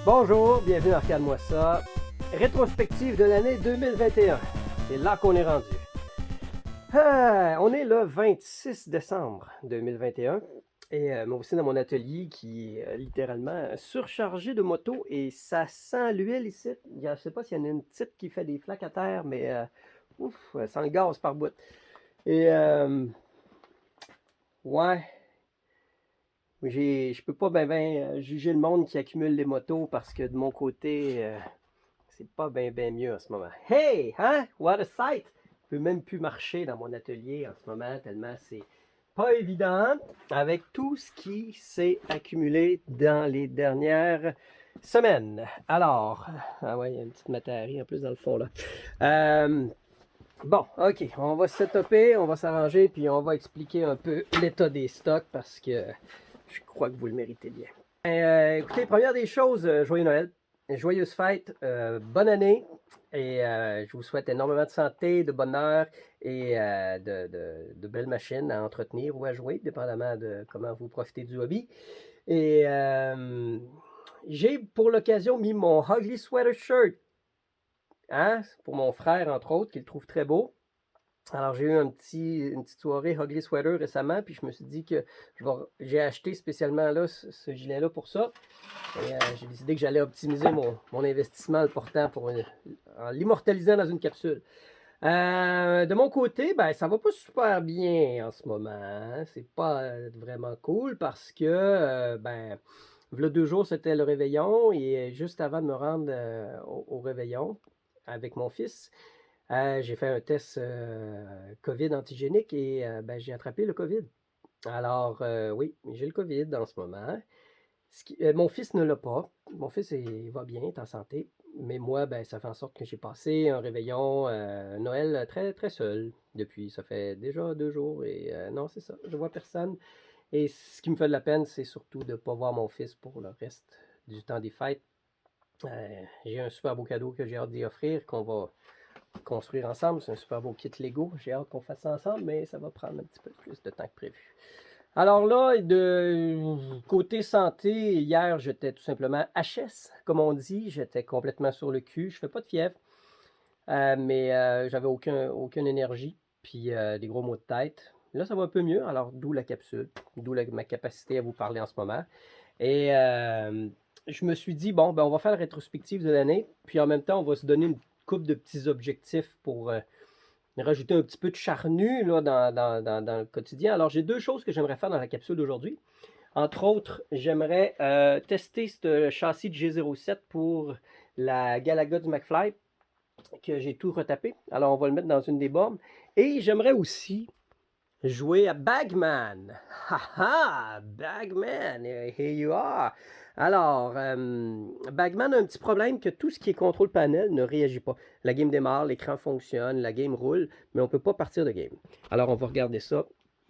Bonjour, bienvenue dans Regarde-moi ça. Rétrospective de l'année 2021. C'est là qu'on est rendu. On est le 26 décembre 2021 et moi aussi dans mon atelier qui est littéralement surchargé de motos et ça sent l'huile ici. Je ne sais pas s'il y en a une petite qui fait des flaques à terre, mais ouf, ça sent le gaz par bout. Et ouais, je peux pas ben juger le monde qui accumule les motos parce que de mon côté, c'est pas ben mieux en ce moment. Hey, hein? What a sight! Je peux même plus marcher dans mon atelier en ce moment tellement c'est pas évident avec tout ce qui s'est accumulé dans les dernières semaines. Alors, ah ouais, il y a une petite matérie en plus dans le fond là. Bon, ok, on va se setuper, on va s'arranger, puis on va expliquer un peu l'état des stocks parce que je crois que vous le méritez bien. Écoutez, première des choses, joyeux Noël, joyeuse fête, bonne année, et je vous souhaite énormément de santé, de bonheur et de belles machines à entretenir ou à jouer, dépendamment de comment vous profitez du hobby. Et j'ai pour l'occasion mis mon Ugly Sweater Shirt, hein, pour mon frère entre autres, qui le trouve très beau. Alors, j'ai eu une petite soirée Ugly Sweater récemment, puis je me suis dit que j'ai acheté spécialement là, ce gilet-là pour ça. Et j'ai décidé que j'allais optimiser mon investissement en le portant en l'immortalisant dans une capsule. De mon côté, ben, ça va pas super bien en ce moment, hein. C'est pas vraiment cool parce que, ben, il y a 2 jours, c'était le réveillon et juste avant de me rendre au réveillon avec mon fils, j'ai fait un test COVID antigénique et ben, j'ai attrapé le COVID. Alors, oui, j'ai le COVID en ce moment. Mon fils ne l'a pas. Mon fils il va bien, est en santé. Mais moi, ben, ça fait en sorte que j'ai passé un réveillon, Noël très, très seul depuis. Ça fait déjà 2 jours et non, c'est ça. Je vois personne. Et ce qui me fait de la peine, c'est surtout de ne pas voir mon fils pour le reste du temps des fêtes. J'ai un super beau cadeau que j'ai hâte d'y offrir, qu'on va construire ensemble. C'est un super beau kit Lego. J'ai hâte qu'on fasse ça ensemble, mais ça va prendre un petit peu plus de temps que prévu. Alors là, de côté santé, hier, j'étais tout simplement HS, comme on dit. J'étais complètement sur le cul. Je fais pas de fièvre, mais j'avais aucune énergie, puis des gros maux de tête. Là, ça va un peu mieux, alors d'où la capsule, d'où ma capacité à vous parler en ce moment. Et je me suis dit, bon, ben, on va faire la rétrospective de l'année, puis en même temps, on va se donner une couple de petits objectifs pour rajouter un petit peu de charnu là, dans le quotidien. Alors, j'ai 2 choses que j'aimerais faire dans la capsule d'aujourd'hui. Entre autres, j'aimerais tester ce châssis de G07 pour la Galaga du McFly, que j'ai tout retapé. Alors, on va le mettre dans une des bornes. Et j'aimerais aussi jouer à Bagman. Haha, Bagman, here you are. Alors, Bagman a un petit problème que tout ce qui est contrôle panel ne réagit pas. La game démarre, l'écran fonctionne, la game roule, mais on ne peut pas partir de game. Alors, on va regarder ça.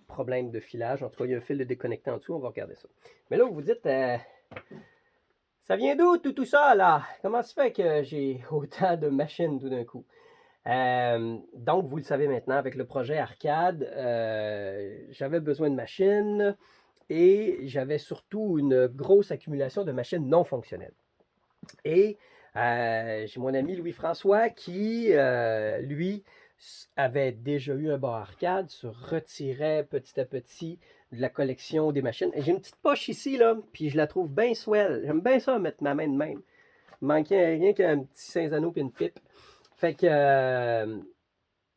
Problème de filage. En tout cas, il y a un fil de déconnecté en dessous, on va regarder ça. Mais là, vous vous dites, ça vient d'où tout ça, là? Comment se fait que j'ai autant de machines tout d'un coup? Donc, vous le savez maintenant, avec le projet Arcade, j'avais besoin de machines et j'avais surtout une grosse accumulation de machines non fonctionnelles. Et j'ai mon ami Louis-François qui, lui, avait déjà eu un bar arcade, se retirait petit à petit de la collection des machines. Et j'ai une petite poche ici, là, puis je la trouve bien swell. J'aime bien ça, mettre ma main de même. Il manquait rien qu'un petit Saint-Anneau et une pipe. Fait que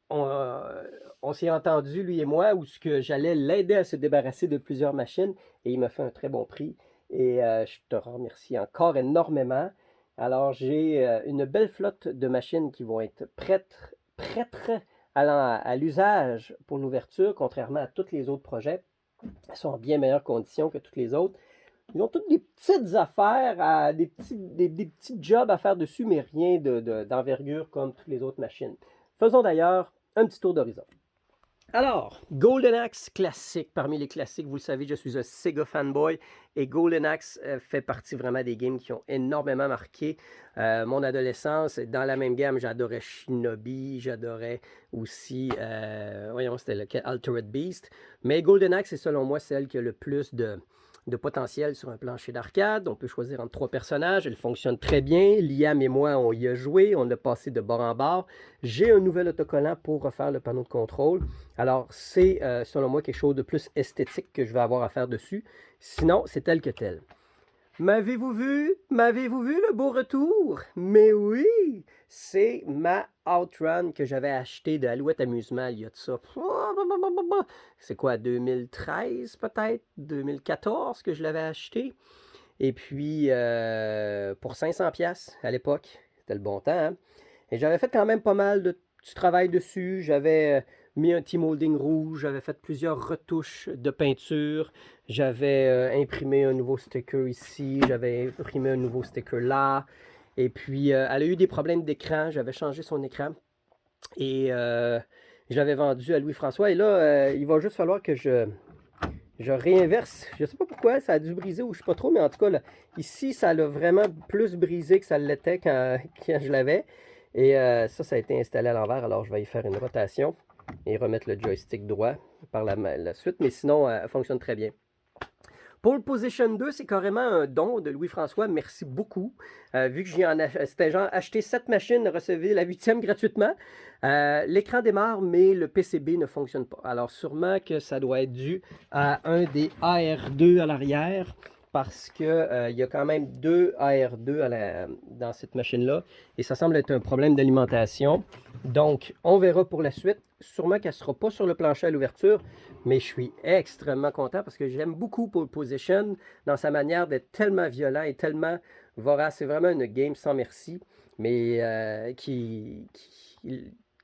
on s'est entendu, lui et moi, où ce que j'allais l'aider à se débarrasser de plusieurs machines et il m'a fait un très bon prix. Et je te remercie encore énormément. Alors, j'ai une belle flotte de machines qui vont être prêtes à l'usage pour l'ouverture, contrairement à tous les autres projets. Elles sont en bien meilleures conditions que toutes les autres. Ils ont toutes des petites affaires, des petits jobs à faire dessus, mais rien d'envergure comme toutes les autres machines. Faisons d'ailleurs un petit tour d'horizon. Alors, Golden Axe classique, parmi les classiques, vous le savez, je suis un Sega fanboy et Golden Axe fait partie vraiment des games qui ont énormément marqué mon adolescence. Dans la même gamme, j'adorais Shinobi, j'adorais aussi, voyons, c'était lequel, Altered Beast. Mais Golden Axe est selon moi celle qui a le plus de potentiel sur un plancher d'arcade. On peut choisir entre 3 personnages. Elle fonctionne très bien. Liam et moi, on y a joué. On a passé de bord en bord. J'ai un nouvel autocollant pour refaire le panneau de contrôle. Alors, c'est selon moi quelque chose de plus esthétique que je vais avoir à faire dessus. Sinon, c'est tel que tel. M'avez-vous vu? M'avez-vous vu le beau retour? Mais oui! C'est ma Outrun que j'avais acheté de Alouette Amusement il y a de ça. C'est quoi, 2013 peut-être? 2014 que je l'avais acheté. Et puis, pour 500$ à l'époque. C'était le bon temps, hein? Et j'avais fait quand même pas mal de du travail dessus. J'avais mis un T-molding rouge, j'avais fait plusieurs retouches de peinture, j'avais imprimé un nouveau sticker ici, j'avais imprimé un nouveau sticker là. Et puis, elle a eu des problèmes d'écran, j'avais changé son écran. Et je l'avais vendu à Louis-François. Et là, il va juste falloir que je réinverse. Je ne sais pas pourquoi, ça a dû briser ou je ne sais pas trop, mais en tout cas, là, ici, ça l'a vraiment plus brisé que ça l'était quand je l'avais. Et ça a été installé à l'envers, alors je vais y faire une rotation et remettre le joystick droit par la suite, mais sinon, elle fonctionne très bien. Pole Position 2, c'est carrément un don de Louis-François. Merci beaucoup. Vu que c'était genre acheter 7 machines, recevoir la 8e gratuitement. L'écran démarre, mais le PCB ne fonctionne pas. Alors sûrement que ça doit être dû à un des AR2 à l'arrière, parce qu'il y a quand même 2 AR2 dans cette machine-là. Et ça semble être un problème d'alimentation. Donc, on verra pour la suite. Sûrement qu'elle ne sera pas sur le plancher à l'ouverture, mais je suis extrêmement content parce que j'aime beaucoup Pole Position dans sa manière d'être tellement violent et tellement vorace. C'est vraiment une game sans merci, mais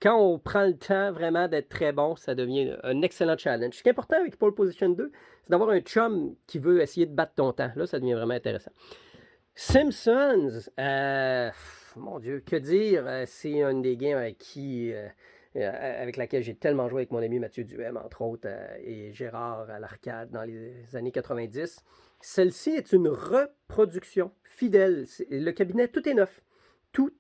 quand on prend le temps vraiment d'être très bon, ça devient un excellent challenge. Ce qui est important avec Pole Position 2, c'est d'avoir un chum qui veut essayer de battre ton temps. Là, ça devient vraiment intéressant. Simpsons, mon Dieu, que dire? C'est une des games avec laquelle j'ai tellement joué avec mon ami Mathieu Duhem, entre autres, et Gérard à l'arcade dans les années 90. Celle-ci est une reproduction fidèle. Le cabinet, tout est neuf. Tout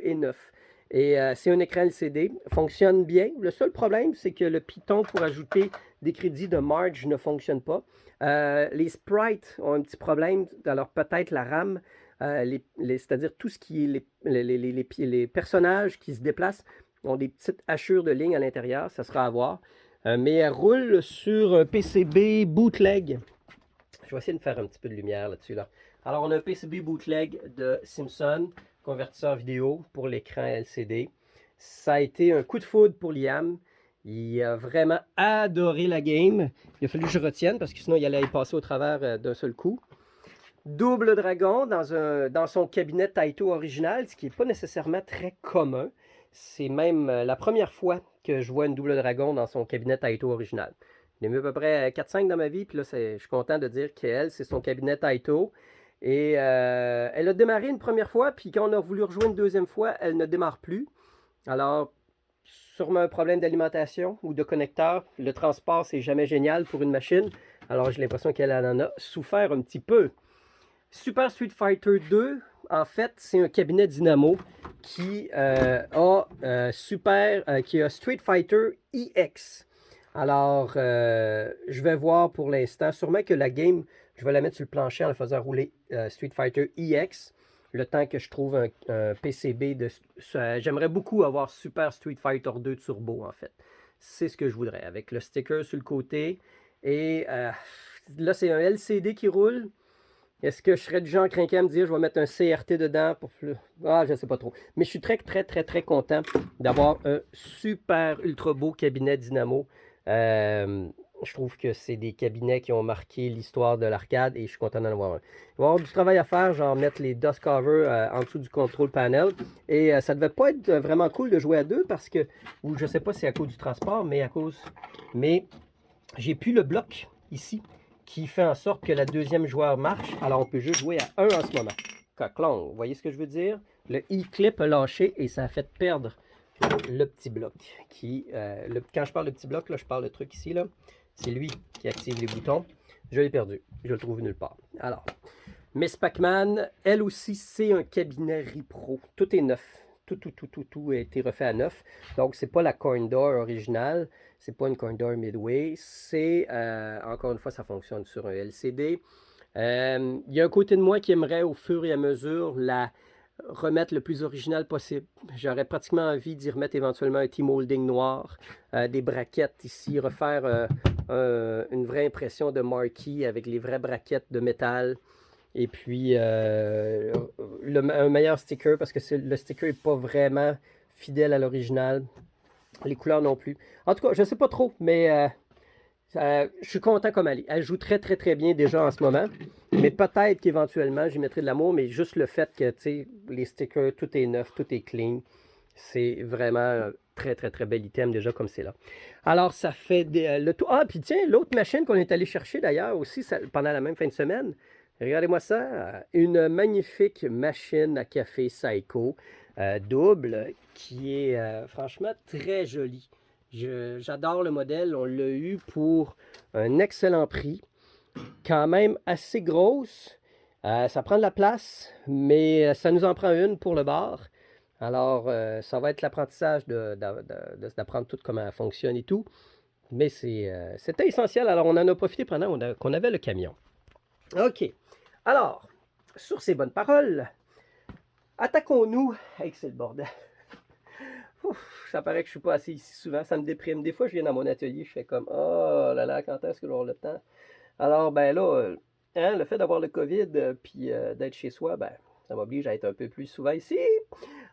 est neuf. Et c'est un écran LCD, fonctionne bien. Le seul problème, c'est que le Python pour ajouter des crédits de Marge ne fonctionne pas. Les sprites ont un petit problème, alors peut-être la RAM, c'est-à-dire tout ce qui est les personnages qui se déplacent ont des petites hachures de lignes à l'intérieur, ça sera à voir. Mais elle roule sur un PCB bootleg. Je vais essayer de faire un petit peu de lumière là-dessus. Là. Alors, on a un PCB bootleg de Simpson, convertisseur vidéo pour l'écran LCD. Ça a été un coup de foudre pour Liam. Il a vraiment adoré la game. Il a fallu que je retienne parce que sinon, il allait y passer au travers d'un seul coup. Double dragon dans son cabinet Taito original, ce qui n'est pas nécessairement très commun. C'est même la première fois que je vois une double dragon dans son cabinet Taito original. J'en ai mis à peu près 4-5 dans ma vie, puis là, je suis content de dire qu'elle, c'est son cabinet Taito. Et elle a démarré une première fois, puis quand on a voulu rejoindre une deuxième fois, elle ne démarre plus. Alors, sûrement un problème d'alimentation ou de connecteur. Le transport, c'est jamais génial pour une machine. Alors, j'ai l'impression qu'elle en a souffert un petit peu. Super Street Fighter 2, en fait, c'est un cabinet Dynamo qui a Street Fighter EX. Alors, je vais voir pour l'instant. Sûrement que la game, je vais la mettre sur le plancher en la faisant rouler Street Fighter EX. Le temps que je trouve un PCB de... J'aimerais beaucoup avoir Super Street Fighter 2 Turbo, en fait. C'est ce que je voudrais, avec le sticker sur le côté. Et là, c'est un LCD qui roule. Est-ce que je serais du genre craqué à me dire je vais mettre un CRT dedans pour plus. Ah, je ne sais pas trop. Mais je suis très content d'avoir un super ultra beau cabinet Dynamo. Je trouve que c'est des cabinets qui ont marqué l'histoire de l'arcade et je suis content d'en avoir un. Il va y avoir du travail à faire, genre mettre les dust covers en dessous du control panel. Et ça devait pas être vraiment cool de jouer à deux parce que, ou je sais pas si c'est à cause du transport, mais Mais j'ai plus le bloc ici qui fait en sorte que la deuxième joueur marche. Alors, on peut juste jouer à 1 en ce moment. Coclong, vous voyez ce que je veux dire? Le E-clip a lâché et ça a fait perdre le petit bloc. Quand je parle de petit bloc, là, je parle de truc ici. C'est lui qui active les boutons. Je l'ai perdu. Je le trouve nulle part. Alors, Miss Pac-Man, elle aussi, c'est un cabinet Ripro. Tout est neuf. Tout a été refait à neuf. Donc, c'est pas la Coin Door originale. C'est pas une Coin Door Midway. C'est, encore une fois, ça fonctionne sur un LCD. Il y a un côté de moi qui aimerait au fur et à mesure la remettre le plus original possible. J'aurais pratiquement envie d'y remettre éventuellement un T-molding noir, des braquettes ici, refaire une vraie impression de marquee avec les vraies braquettes de métal. Et puis un meilleur sticker parce que le sticker n'est pas vraiment fidèle à l'original. Les couleurs non plus. En tout cas, je ne sais pas trop, mais je suis content comme elle est. Elle joue très très très bien déjà en ce moment. Mais peut-être qu'éventuellement, j'y mettrai de l'amour, mais juste le fait que, tu sais, les stickers, tout est neuf, tout est clean. C'est vraiment un très très très bel item déjà comme c'est là. Alors, ça fait le tout. Ah, puis tiens, l'autre machine qu'on est allé chercher d'ailleurs aussi pendant la même fin de semaine. Regardez-moi ça, une magnifique machine à café Seiko double qui est franchement très jolie. J'adore le modèle, on l'a eu pour un excellent prix, quand même assez grosse. Ça prend de la place, mais ça nous en prend une pour le bar. Alors, ça va être l'apprentissage d'apprendre tout comment elle fonctionne et tout. Mais c'était essentiel, alors on en a profité pendant qu'on avait le camion. OK. Alors, sur ces bonnes paroles, attaquons-nous avec c'est le bordel. Ouf, ça paraît que je suis pas assez ici souvent, ça me déprime. Des fois, je viens dans mon atelier, je fais comme oh là là, quand est-ce que j'aurai le temps? Alors, ben là, le fait d'avoir le COVID puis d'être chez soi, ben, ça m'oblige à être un peu plus souvent ici.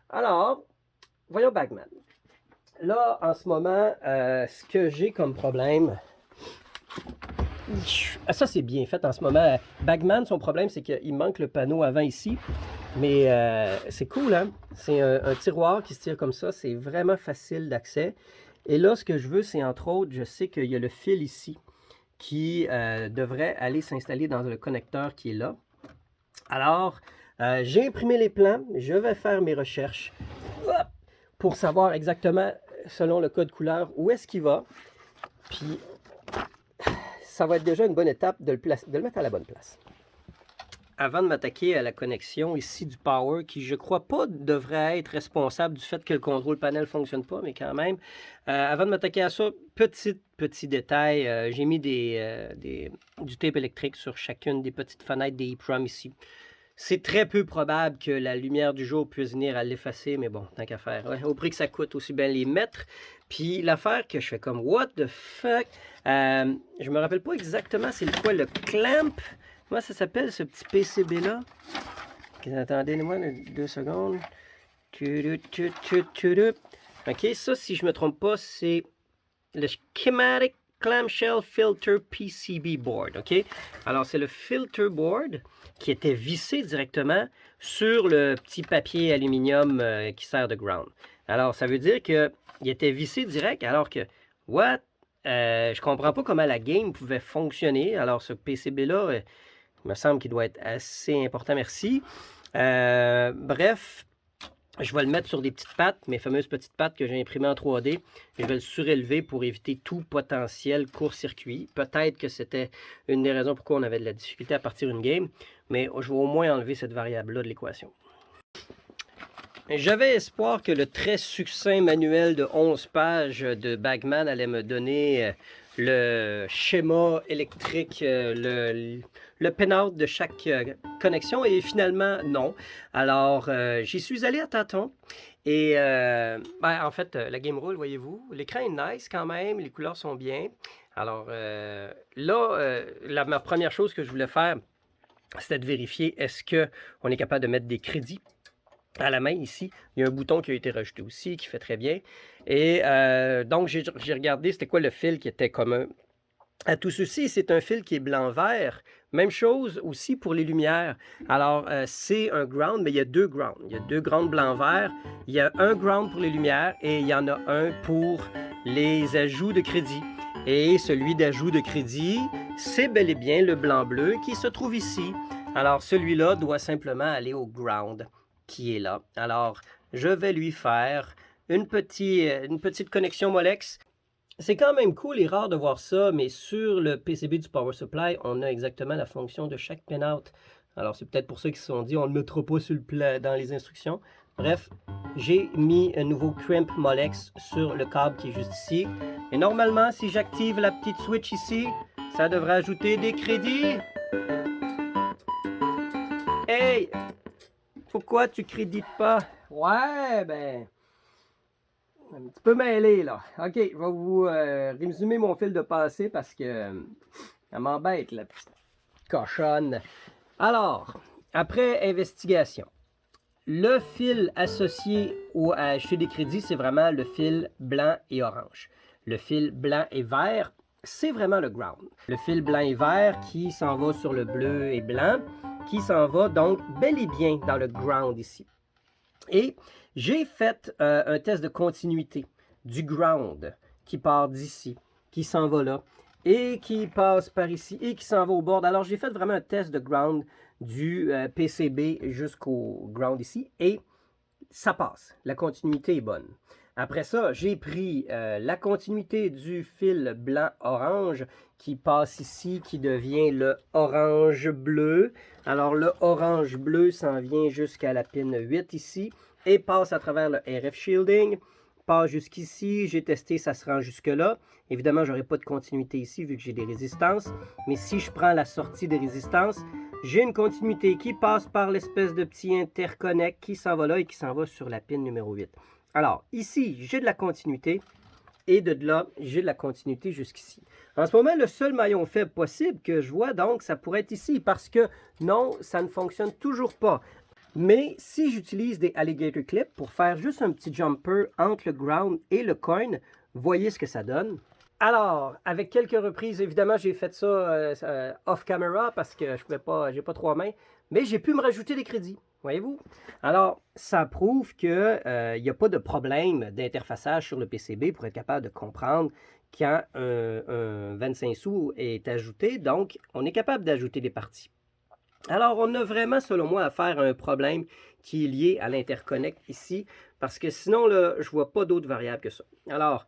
Alors, voyons Bagman. Là, en ce moment, ce que j'ai comme problème, ça c'est bien fait en ce moment. Bagman, son problème, c'est qu'il manque le panneau avant ici. Mais c'est cool, hein? C'est un tiroir qui se tire comme ça. C'est vraiment facile d'accès. Et là, ce que je veux, c'est entre autres, je sais qu'il y a le fil ici qui devrait aller s'installer dans le connecteur qui est là. Alors, j'ai imprimé les plans. Je vais faire mes recherches pour savoir exactement, selon le code couleur, où est-ce qu'il va. Puis, ça va être déjà une bonne étape de le mettre à la bonne place. Avant de m'attaquer à la connexion ici du power, qui je crois pas devrait être responsable du fait que le contrôle panel ne fonctionne pas, mais quand même, avant de m'attaquer à ça, petit détail, j'ai mis du tape électrique sur chacune des petites fenêtres des EEPROM ici. C'est très peu probable que la lumière du jour puisse venir à l'effacer, mais bon, tant qu'à faire. Ouais, au prix que ça coûte, aussi bien les mettre. Puis l'affaire que je fais comme, what the fuck? Je me rappelle pas exactement c'est quoi le clamp. Comment ça s'appelle ce petit PCB-là? Attendez-moi 2 secondes. Ok, ça, si je ne me trompe pas, c'est le Schematic Clamshell Filter PCB Board. Ok? Alors, c'est le filter board qui était vissé directement sur le petit papier aluminium qui sert de ground. Alors, ça veut dire qu'il était vissé direct, alors que, what? Je comprends pas comment la game pouvait fonctionner. Alors, ce PCB-là, il me semble qu'il doit être assez important, merci. Bref, je vais le mettre sur des petites pattes, mes fameuses petites pattes que j'ai imprimées en 3D. Je vais le surélever pour éviter tout potentiel court-circuit. Peut-être que c'était une des raisons pourquoi on avait de la difficulté à partir d'une game, mais je vais au moins enlever cette variable-là de l'équation. J'avais espoir que le très succinct manuel de 11 pages de Bagman allait me donner le schéma électrique, le pin-out de chaque connexion, et finalement non. Alors j'y suis allé à tâtons et en fait la game roule, voyez-vous, l'écran est nice quand même, les couleurs sont bien. Alors ma première chose que je voulais faire, c'était de vérifier est-ce qu'on est capable de mettre des crédits à la main ici. Il y a un bouton qui a été rajouté aussi, qui fait très bien. Et donc, j'ai regardé c'était quoi le fil qui était commun à tout ceci. C'est un fil qui est blanc-vert. Même chose aussi pour les lumières. Alors, c'est un ground, mais il y a 2 grounds. Il y a 2 grounds blanc-vert. Il y a un ground pour les lumières et il y en a un pour les ajouts de crédit. Et celui d'ajout de crédit, c'est bel et bien le blanc-bleu qui se trouve ici. Alors, celui-là doit simplement aller au ground qui est là. Alors, je vais lui faire une petite connexion Molex. C'est quand même cool et rare de voir ça, mais sur le PCB du Power Supply, on a exactement la fonction de chaque pin-out. Alors, c'est peut-être pour ça qu'ils se sont dit, on ne le mettra pas sur dans les instructions. Bref, j'ai mis un nouveau crimp Molex sur le câble qui est juste ici. Et normalement, si j'active la petite switch ici, ça devrait ajouter des crédits. Hey! Pourquoi tu crédites pas? Ouais, ben... Un petit peu mêlé, là. OK, je vais vous résumer mon fil de passé parce que ça m'embête, la petite cochonne. Alors, après investigation, le fil associé à acheter des crédits, c'est vraiment le fil blanc et orange. Le fil blanc et vert, c'est vraiment le ground. Le fil blanc et vert qui s'en va sur le bleu et blanc, qui s'en va donc bel et bien dans le ground ici. Et j'ai fait un test de continuité du ground qui part d'ici, qui s'en va là, et qui passe par ici, et qui s'en va au board. Alors j'ai fait vraiment un test de ground du PCB jusqu'au ground ici, et ça passe. La continuité est bonne. Après ça, j'ai pris la continuité du fil blanc-orange qui passe ici, qui devient le orange-bleu. Alors le orange-bleu s'en vient jusqu'à la pin 8 ici et passe à travers le RF shielding, passe jusqu'ici. J'ai testé, ça se rend jusque-là. Évidemment, je n'aurai pas de continuité ici vu que j'ai des résistances. Mais si je prends la sortie des résistances, j'ai une continuité qui passe par l'espèce de petit interconnect qui s'en va là et qui s'en va sur la pin numéro 8. Alors, ici, j'ai de la continuité et de là, j'ai de la continuité jusqu'ici. En ce moment, le seul maillon faible possible que je vois, donc, ça pourrait être ici parce que non, ça ne fonctionne toujours pas. Mais si j'utilise des alligator clips pour faire juste un petit jumper entre le ground et le coin, voyez ce que ça donne. Alors, avec quelques reprises, évidemment, j'ai fait ça off-camera parce que je pouvais pas, j'ai pas 3 mains, mais j'ai pu me rajouter des crédits, voyez-vous? Alors, ça prouve qu'il n'y a pas de problème d'interfaçage sur le PCB pour être capable de comprendre quand un 25 sous est ajouté. Donc, on est capable d'ajouter des parties. Alors, on a vraiment, selon moi, à faire un problème qui est lié à l'interconnect ici, parce que sinon, là, je ne vois pas d'autres variables que ça. Alors,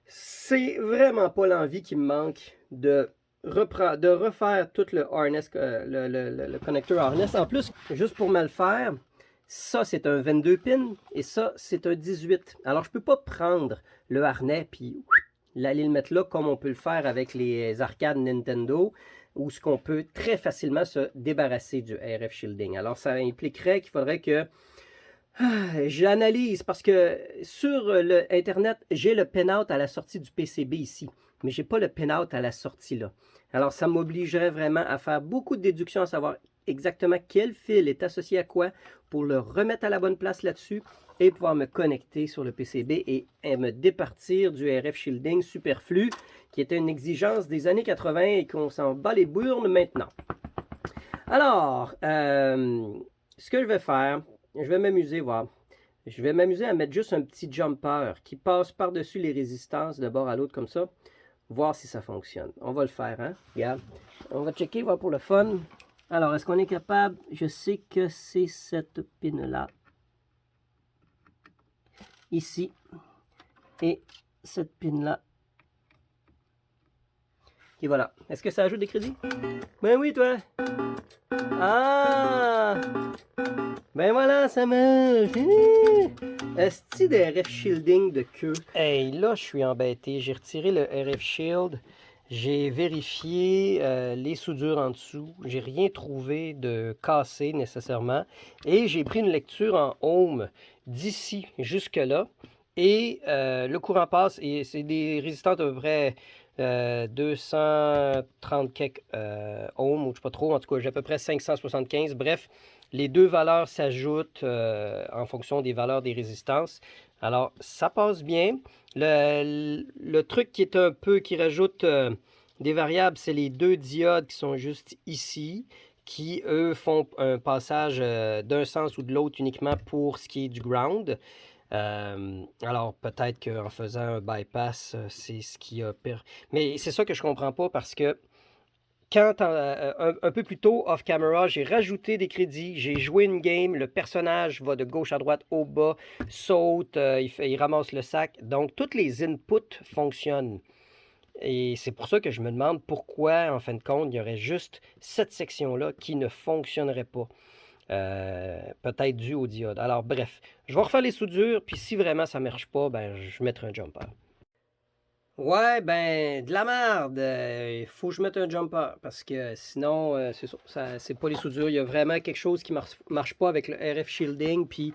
c'est vraiment pas l'envie qui me manque de refaire tout le harness, le connecteur harness. En plus, juste pour me le faire, ça c'est un 22 pins et ça c'est un 18. Alors je peux pas prendre le harnais puis aller le mettre là comme on peut le faire avec les arcades Nintendo où ce qu'on peut très facilement se débarrasser du RF shielding. Alors ça impliquerait qu'il faudrait que j'analyse parce que sur le Internet, j'ai le pin-out à la sortie du PCB ici, mais je n'ai pas le pin-out à la sortie là. Alors, ça m'obligerait vraiment à faire beaucoup de déductions, à savoir exactement quel fil est associé à quoi pour le remettre à la bonne place là-dessus et pouvoir me connecter sur le PCB et me départir du RF shielding superflu qui était une exigence des années 80 et qu'on s'en bat les burnes maintenant. Alors, ce que je vais faire, je vais m'amuser, voir. Je vais m'amuser à mettre juste un petit jumper qui passe par-dessus les résistances de bord à l'autre comme ça. Voir si ça fonctionne. On va le faire, hein? Regarde. On va checker, voir pour le fun. Alors, est-ce qu'on est capable? Je sais que c'est cette pin-là. Ici. Et cette pin-là. Et voilà. Est-ce que ça ajoute des crédits? Ben oui, toi! Ah! Ben voilà, ça marche! Est-ce des RF shielding de queue? Hey, là, je suis embêté. J'ai retiré le RF shield. J'ai vérifié les soudures en dessous. J'ai rien trouvé de cassé nécessairement. Et j'ai pris une lecture en ohm d'ici jusque-là. Et le courant passe. Et c'est des résistantes à peu près 230 quelques ohms, ou je sais pas trop. En tout cas, j'ai à peu près 575. Bref, les deux valeurs s'ajoutent en fonction des valeurs des résistances. Alors, ça passe bien. Le truc qui est un peu, qui rajoute des variables, c'est les deux diodes qui sont juste ici, qui, eux, font un passage d'un sens ou de l'autre uniquement pour ce qui est du ground. Alors, peut-être qu'en faisant un bypass, c'est ce qui a pire. Mais c'est ça que je comprends pas parce que quand un peu plus tôt, off-camera, j'ai rajouté des crédits, j'ai joué une game, le personnage va de gauche à droite, au bas, saute, il ramasse le sac. Donc, tous les inputs fonctionnent. Et c'est pour ça que je me demande pourquoi, en fin de compte, il y aurait juste cette section-là qui ne fonctionnerait pas. Peut-être dû au diode. Alors, bref, je vais refaire les soudures, puis si vraiment ça ne marche pas, ben, je mettrai un jumper. Ouais, ben, de la merde. Il faut que je mette un jumper parce que sinon, c'est ça, c'est pas les soudures. Il y a vraiment quelque chose qui marche pas avec le RF shielding puis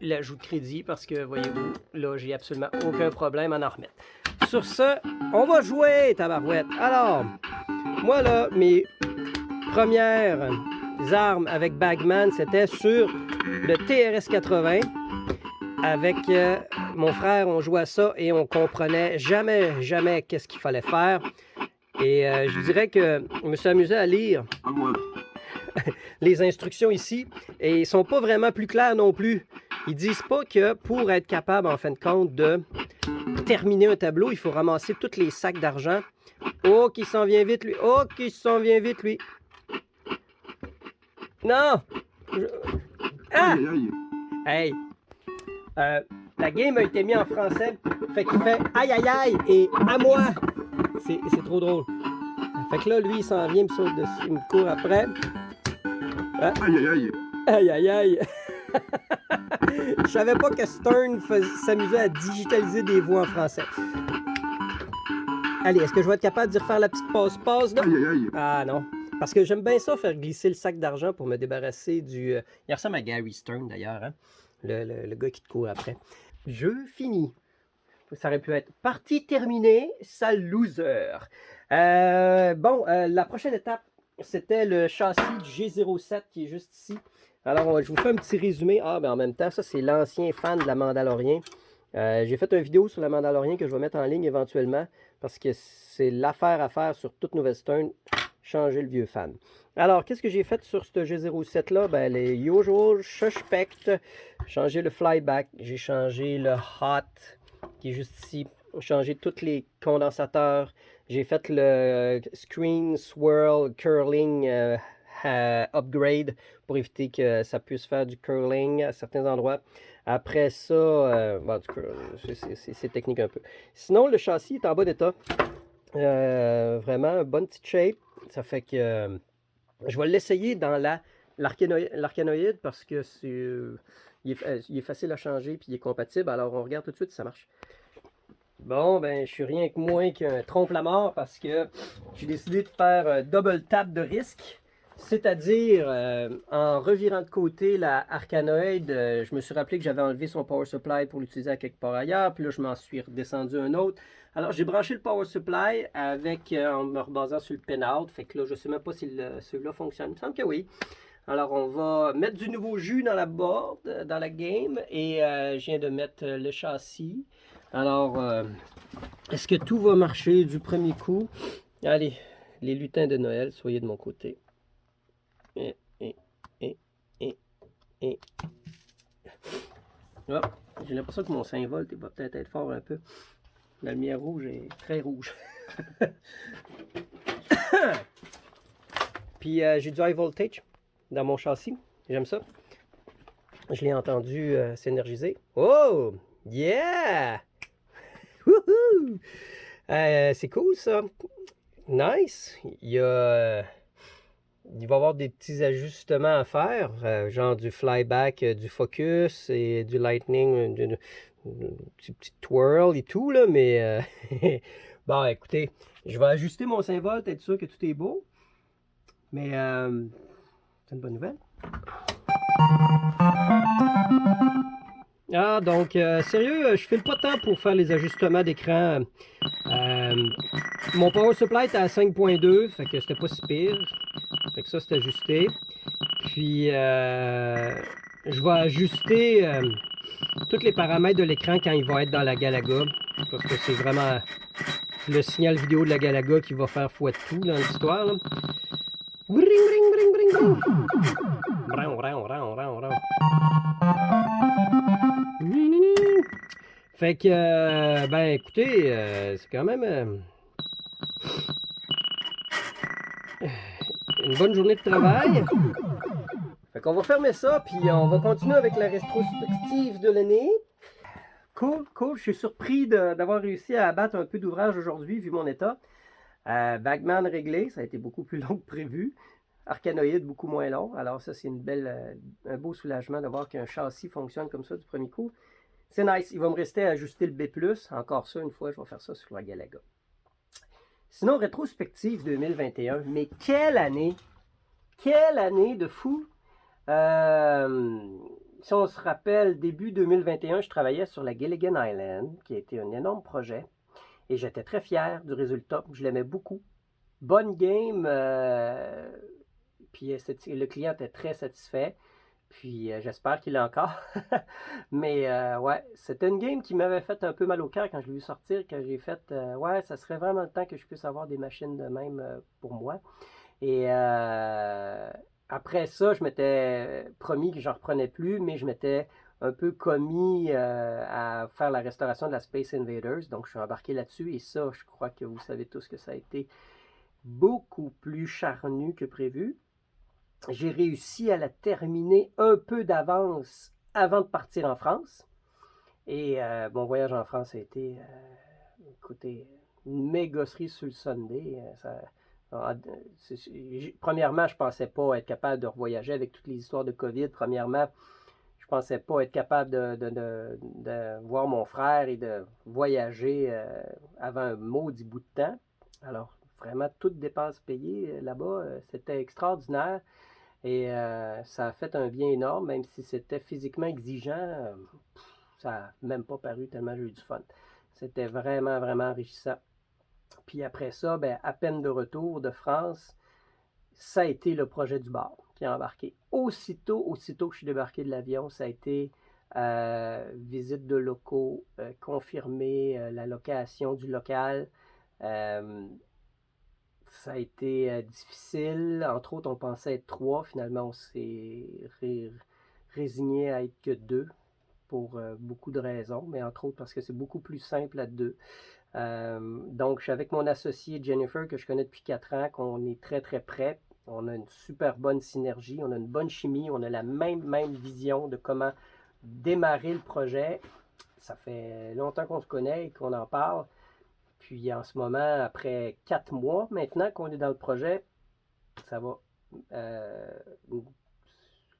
l'ajout de crédit parce que, voyez-vous, là, j'ai absolument aucun problème à en remettre. Sur ce, on va jouer, tabarouette. Alors, moi, là, mes premières armes avec Bagman, c'était sur le TRS 80. Avec mon frère, on jouait à ça et on comprenait jamais qu'est-ce qu'il fallait faire. Et je dirais que je me suis amusé à lire les instructions ici et ils ne sont pas vraiment plus clairs non plus. Ils disent pas que pour être capable, en fin de compte, de terminer un tableau, il faut ramasser tous les sacs d'argent. Oh, qui s'en vient vite, lui. Oh, qui s'en vient vite, lui. Non! Ah! Hey! La game a été mise en français, fait qu'il fait aïe aïe aïe et à moi! C'est trop drôle. Fait que là, lui, il s'en vient, il me saute dessus, il me court après. Ah. Aïe aïe aïe! Aïe aïe aïe! Je savais pas que Stern s'amusait à digitaliser des voix en français. Allez, est-ce que je vais être capable d'y refaire la petite passe-passe là? Aïe aïe aïe! Ah non. Parce que j'aime bien ça, faire glisser le sac d'argent pour me débarrasser du... Il ressemble à Gary Stern d'ailleurs, hein? Le gars qui te court après. Jeu fini. Ça aurait pu être partie terminée, sale loser. La prochaine étape, c'était le châssis du G07 qui est juste ici. Alors, je vous fais un petit résumé. Ah, ben en même temps, ça, c'est l'ancien fan de la Mandalorian. J'ai fait une vidéo sur la Mandalorian que je vais mettre en ligne éventuellement parce que c'est l'affaire à faire sur toute nouvelle Stern, changer le vieux fan. Alors, qu'est-ce que j'ai fait sur ce G07 là? Ben, les usual suspect, changer le flyback, j'ai changé le hot qui est juste ici, j'ai changé tous les condensateurs, j'ai fait le screen swirl curling upgrade pour éviter que ça puisse faire du curling à certains endroits. Après ça, c'est technique un peu. Sinon, le châssis est en bas d'état. Vraiment, bonne petite shape. Ça fait que je vais l'essayer dans l'arcanoïde parce que il est facile à changer et il est compatible. Alors, on regarde tout de suite si ça marche. Bon, ben, je suis rien que moins qu'un trompe-la-mort parce que j'ai décidé de faire double tap de risque. C'est-à-dire, en revirant de côté la Arcanoid, je me suis rappelé que j'avais enlevé son power supply pour l'utiliser à quelque part ailleurs. Puis là, je m'en suis redescendu un autre. Alors, j'ai branché le power supply avec, en me rebasant sur le pin-out. Fait que là, je ne sais même pas si celui-là fonctionne. Il me semble que oui. Alors, on va mettre du nouveau jus dans la board, dans la game. Et je viens de mettre le châssis. Alors, est-ce que tout va marcher du premier coup? Allez, les lutins de Noël, soyez de mon côté. Oh, j'ai l'impression que mon 5 volts va peut-être être fort un peu. La lumière rouge est très rouge. Puis j'ai du high voltage dans mon châssis. J'aime ça. Je l'ai entendu s'énergiser. Oh! Yeah! Wouhou! C'est cool ça. Nice. Il va y avoir des petits ajustements à faire, genre du flyback, du focus et du lightning, du petit twirl et tout, là, mais bon, écoutez, je vais ajuster mon 5 volts, être sûr que tout est beau, mais c'est une bonne nouvelle. Ah, donc, sérieux, je file pas de temps pour faire les ajustements d'écran. Mon power supply était à 5.2, fait que c'était pas si pire. Fait que ça, c'est ajusté. Puis, je vais ajuster tous les paramètres de l'écran quand il va être dans la Galaga. Parce que c'est vraiment le signal vidéo de la Galaga qui va faire foi de tout dans l'histoire. Bring, bring, bring, bring, bring. Brang, brang, brang, brang, brang. Fait que, ben écoutez, c'est quand même une bonne journée de travail. Fait qu'on va fermer ça, puis on va continuer avec la rétrospective de l'année. Cool, cool. Je suis surpris d'avoir réussi à abattre un peu d'ouvrage aujourd'hui, vu mon état. Bagman réglé, ça a été beaucoup plus long que prévu. Arcanoïde, beaucoup moins long. Alors ça, c'est un beau soulagement de voir qu'un châssis fonctionne comme ça du premier coup. C'est nice. Il va me rester à ajuster le B+. Encore ça, une fois, je vais faire ça sur la Galaga. Sinon, rétrospective 2021. Mais quelle année! Quelle année de fou! Si on se rappelle, début 2021, je travaillais sur la Gilligan Island, qui a été un énorme projet. Et j'étais très fier du résultat. Je l'aimais beaucoup. Bonne game. Puis le client était très satisfait. Puis j'espère qu'il est encore. Mais ouais, c'était une game qui m'avait fait un peu mal au cœur quand je l'ai vu sortir, quand j'ai fait ouais, ça serait vraiment le temps que je puisse avoir des machines de même pour moi. Et après ça, je m'étais promis que j'en reprenais plus, mais je m'étais un peu commis à faire la restauration de la Space Invaders. Donc je suis embarqué là-dessus et ça, je crois que vous savez tous que ça a été beaucoup plus charnu que prévu. J'ai réussi à la terminer un peu d'avance avant de partir en France. Et mon voyage en France a été, écoutez, une mégosserie sur le Sunday. Premièrement, je ne pensais pas être capable de revoyager avec toutes les histoires de COVID. Premièrement, je ne pensais pas être capable de voir mon frère et de voyager avant un maudit bout de temps. Alors, vraiment, toutes dépenses payées là-bas, c'était extraordinaire. Et ça a fait un bien énorme, même si c'était physiquement exigeant. Ça n'a même pas paru tellement j'ai eu du fun. C'était vraiment, vraiment enrichissant. Puis après ça, ben, à peine de retour de France, ça a été le projet du bar qui a embarqué. Aussitôt que je suis débarqué de l'avion, ça a été visite de locaux, confirmer la location du local. Ça a été difficile. Entre autres, on pensait être 3. Finalement, on s'est résigné à être que 2 pour beaucoup de raisons, mais entre autres parce que c'est beaucoup plus simple à 2. Donc, je suis avec mon associé Jennifer, que je connais depuis 4 ans, qu'on est très, très près. On a une super bonne synergie, on a une bonne chimie, on a la même vision de comment démarrer le projet. Ça fait longtemps qu'on se connaît et qu'on en parle. Puis en ce moment, après 4 mois maintenant qu'on est dans le projet, ça va.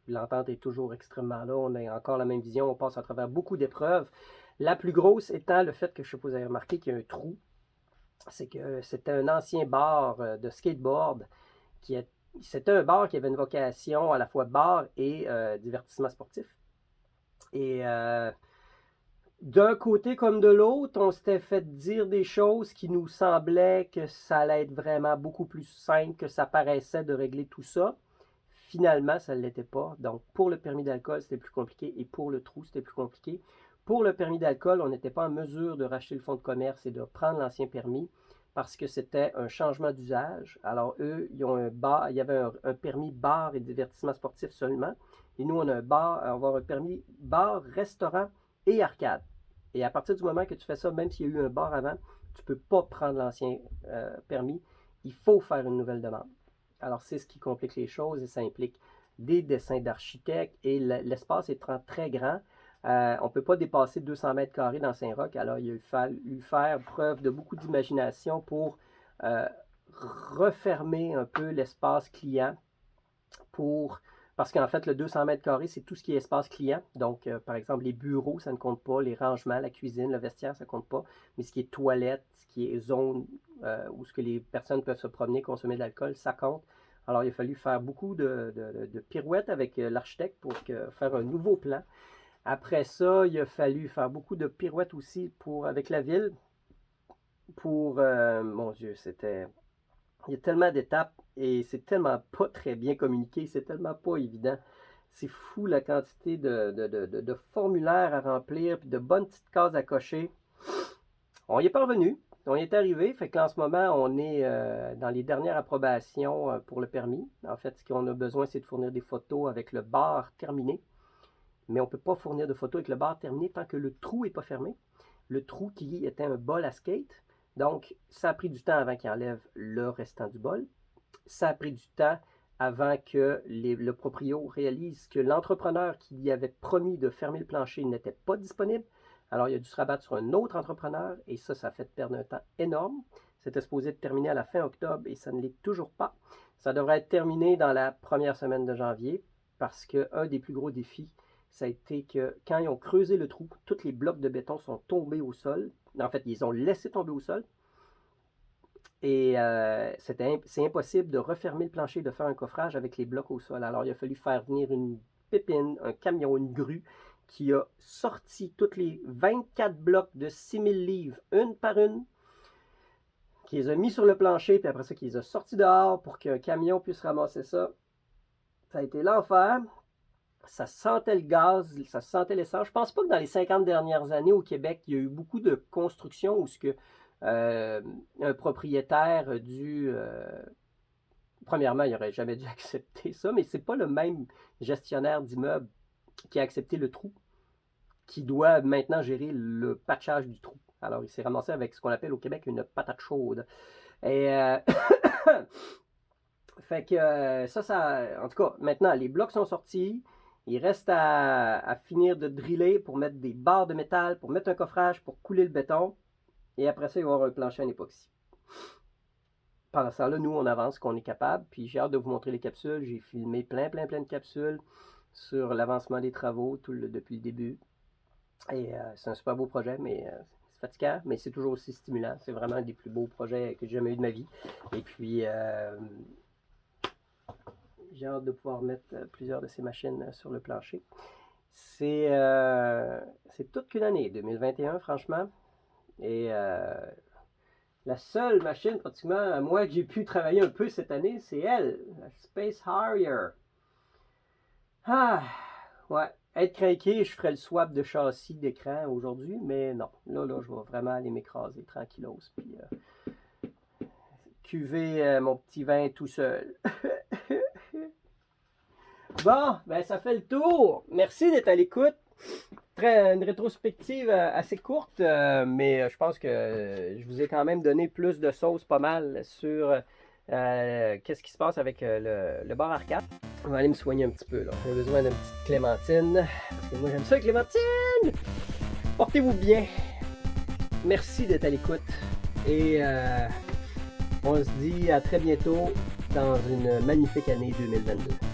L'entente est toujours extrêmement là. On a encore la même vision. On passe à travers beaucoup d'épreuves. La plus grosse étant le fait que je sais pas si vous avez remarqué qu'il y a un trou. C'est que c'était un ancien bar de skateboard. C'était un bar qui avait une vocation à la fois bar et divertissement sportif. Et d'un côté comme de l'autre, on s'était fait dire des choses qui nous semblaient que ça allait être vraiment beaucoup plus simple que ça paraissait de régler tout ça. Finalement, ça ne l'était pas. Donc, pour le permis d'alcool, c'était plus compliqué et pour le trou, c'était plus compliqué. Pour le permis d'alcool, on n'était pas en mesure de racheter le fonds de commerce et de prendre l'ancien permis parce que c'était un changement d'usage. Alors, eux, ils ont un bar, il y avait un permis bar et divertissement sportif seulement. Et nous, on a un bar, on va avoir un permis bar, restaurant et arcade. Et à partir du moment que tu fais ça, même s'il y a eu un bar avant, tu ne peux pas prendre l'ancien permis. Il faut faire une nouvelle demande. Alors, c'est ce qui complique les choses et ça implique des dessins d'architectes et l'espace étant très grand, on ne peut pas dépasser 200 mètres carrés dans Saint-Roch. Alors, il a fallu faire preuve de beaucoup d'imagination pour refermer un peu l'espace client parce qu'en fait, le 200 mètres carrés, c'est tout ce qui est espace client. Donc, par exemple, les bureaux, ça ne compte pas. Les rangements, la cuisine, le vestiaire, ça ne compte pas. Mais ce qui est toilette, ce qui est zone où ce que les personnes peuvent se promener, consommer de l'alcool, ça compte. Alors, il a fallu faire beaucoup de pirouettes avec l'architecte pour faire un nouveau plan. Après ça, il a fallu faire beaucoup de pirouettes aussi avec la ville. Mon Dieu, il y a tellement d'étapes et c'est tellement pas très bien communiqué, c'est tellement pas évident. C'est fou la quantité de formulaires à remplir, puis de bonnes petites cases à cocher. On y est parvenu, on y est arrivé, fait qu'en ce moment, on est dans les dernières approbations pour le permis. En fait, ce qu'on a besoin, c'est de fournir des photos avec le bar terminé. Mais on ne peut pas fournir de photos avec le bar terminé tant que le trou n'est pas fermé. Le trou qui était un bol à skate. Donc, ça a pris du temps avant qu'il enlève le restant du bol. Ça a pris du temps avant que le proprio réalise que l'entrepreneur qui lui avait promis de fermer le plancher n'était pas disponible. Alors, il a dû se rabattre sur un autre entrepreneur et ça a fait perdre un temps énorme. C'était supposé être terminé à la fin octobre et ça ne l'est toujours pas. Ça devrait être terminé dans la première semaine de janvier parce qu'un des plus gros défis, ça a été que quand ils ont creusé le trou, tous les blocs de béton sont tombés au sol. En fait, ils ont laissé tomber au sol. Et c'est impossible de refermer le plancher, de faire un coffrage avec les blocs au sol. Alors, il a fallu faire venir une pépine, un camion, une grue, qui a sorti tous les 24 blocs de 6000 livres, une par une, qui les a mis sur le plancher, puis après ça, qui les a sortis dehors pour qu'un camion puisse ramasser ça. Ça a été l'enfer. Ça sentait le gaz, ça sentait l'essence. Je pense pas que dans les 50 dernières années au Québec, il y a eu beaucoup de constructions où un propriétaire a dû... premièrement, il n'aurait jamais dû accepter ça, mais c'est pas le même gestionnaire d'immeuble qui a accepté le trou, qui doit maintenant gérer le patchage du trou. Alors, il s'est ramassé avec ce qu'on appelle au Québec une patate chaude. Et fait que ça, en tout cas, maintenant, les blocs sont sortis. Il reste à finir de driller pour mettre des barres de métal, pour mettre un coffrage, pour couler le béton. Et après ça, il va y avoir un plancher en époxy. Pendant ce temps-là, nous, on avance, qu'on est capable. Puis j'ai hâte de vous montrer les capsules. J'ai filmé plein de capsules sur l'avancement des travaux depuis le début. Et c'est un super beau projet, mais c'est fatigant, mais c'est toujours aussi stimulant. C'est vraiment un des plus beaux projets que j'ai jamais eu de ma vie. Et puis, j'ai hâte de pouvoir mettre plusieurs de ces machines sur le plancher. C'est toute qu'une année, 2021, franchement. Et la seule machine, pratiquement, à moi, que j'ai pu travailler un peu cette année, c'est elle, la Space Harrier. Ah, ouais. Être craqué, je ferais le swap de châssis d'écran aujourd'hui, mais non. Là, je vais vraiment aller m'écraser tranquillos. Puis cuver mon petit vin tout seul. Bon, ben ça fait le tour. Merci d'être à l'écoute. Une rétrospective assez courte, mais je pense que je vous ai quand même donné plus de sauce pas mal sur qu'est-ce qui se passe avec le bar arcade. On va aller me soigner un petit peu là. J'ai besoin d'une petite clémentine. Parce que moi j'aime ça, clémentine! Portez-vous bien. Merci d'être à l'écoute. Et on se dit à très bientôt dans une magnifique année 2022.